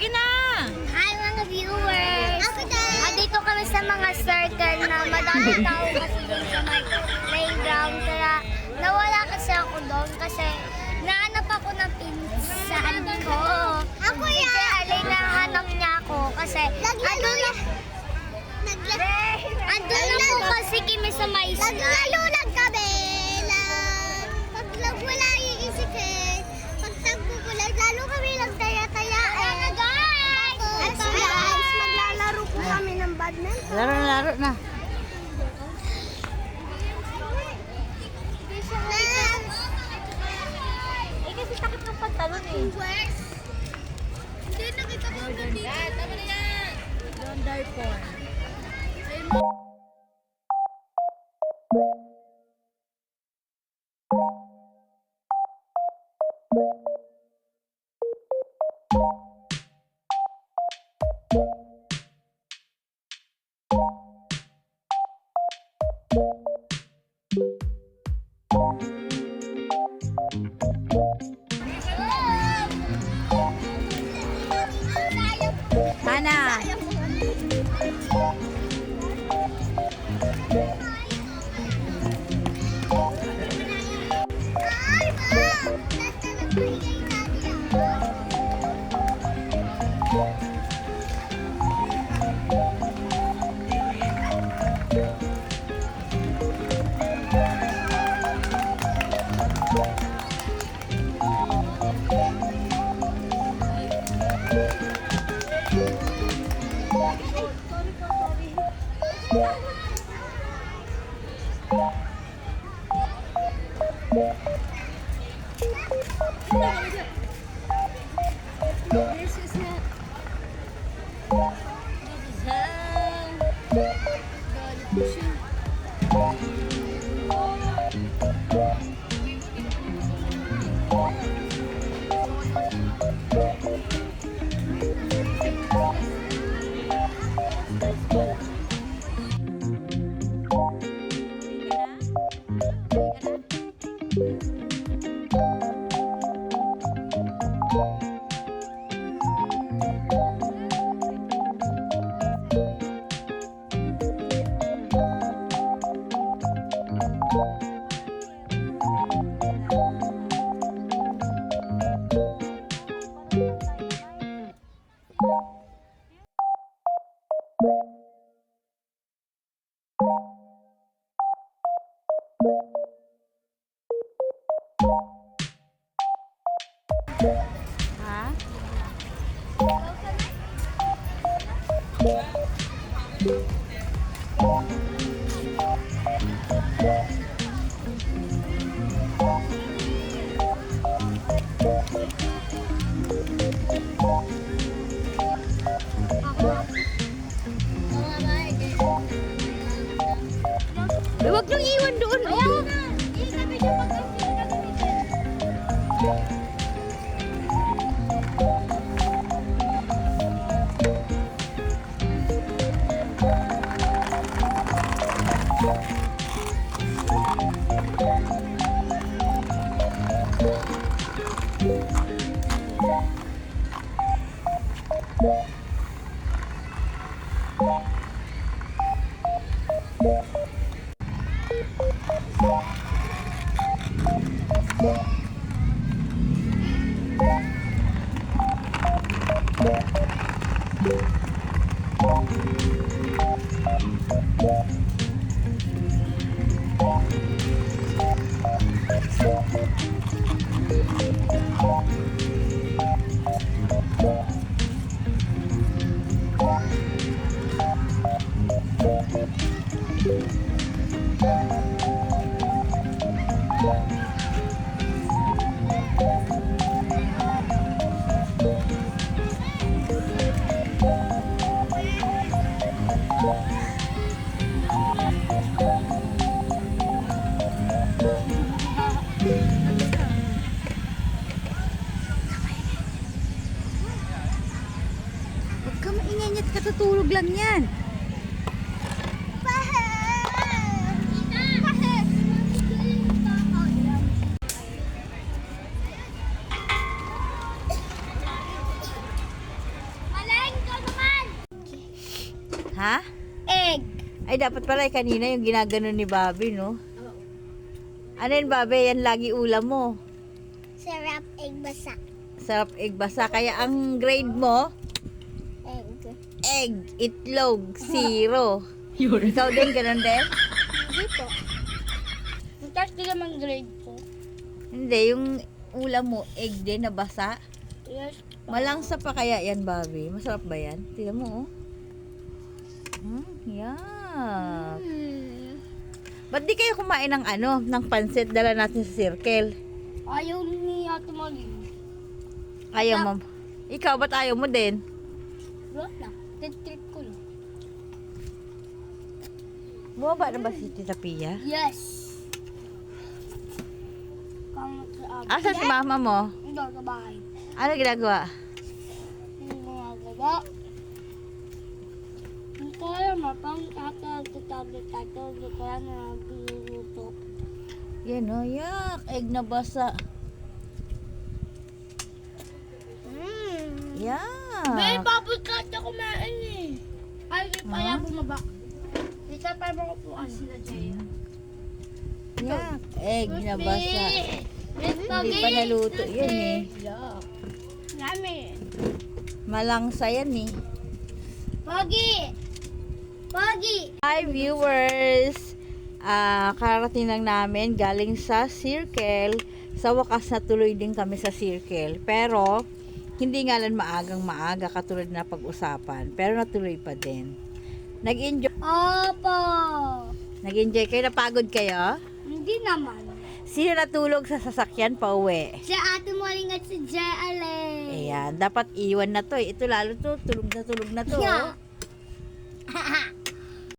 Sige na! Hi mga viewers! Dito kami sa mga circle na madami tao kasi doon sa may playground. Kaya nawala kasi ako doon kasi nahanap ako ng pinsan ko. Ako yan! Kasi alay na hanap niya ako kasi andun na po kasi kami sa may slide. Naglalulag kami na pag wala iisip pag tagpupulag, lalo kami nagtaya-taya guys! Ito guys, maglalaro po kami ng badminton. Laro na. Kasi takip ng pantalon eh. Hindi nakita ko na dito. Tama na yan! Gonder porn. Mana? Ha? Huwag niyong iwan doon. Oh. Huwag ka maingay niya't katutulog lang yan. Ha? Egg. Ay, dapat pala kanina yung ginaganon ni Bobby, no? Ano yun, Bobby? Yan lagi ulam mo. Sarap egg basa. Sarap egg basa. Kaya ang grade mo, Egg. egg, itlog, 0. Ikaw din, ganun din? Hindi po. Magkas ka naman grade po. Hindi, yung ulam mo, egg din na basa. Yes. Malangsa pa kaya yan, Bobby? Masarap ba yan? Tingnan mo, oh. Yeah. Ba't di kayo kumain ng ng pansit? Dala natin sa circle. Ayaw ni Ate Molly. Ayaw mo. Ikaw, ba't ayaw mo din? Wala. Titrit ko lang. Bumaba na ba si Tita Pia? Yes. Kamot sa abi. Asan si mama mo? Hindi sa bahay. Ano ginagawa? Hindi mga gaba. Hindi ko alam, mapang tablet tayo. Hindi ko alam na nagluluto. Yan o, yak. Egg na basa. May Yeah. bubble cut na kumain eh. Ay, di pa yan bumaba. Di ka pa makupuan sila, Jaya. Yak. Egg na basa. Miss Hindi pa naluto yun eh. Yummy. Malangsa yan eh. Pogi! Pogi! Hi viewers! Karating lang namin galing sa circle. Sa wakas natuloy din kami sa circle. Pero, hindi nga lang maagang-maaga katulad na pag-usapan. Pero natuloy pa din. Nag-enjoy. Opo! Nag-enjoy kayo? Napagod kayo? Hindi naman. Sino natulog sa sasakyan pa uwi? Si Ate Moring at si Jale. Ayan, dapat iwan na to eh. Ito lalo to, tulog na to. Yeah. Oh.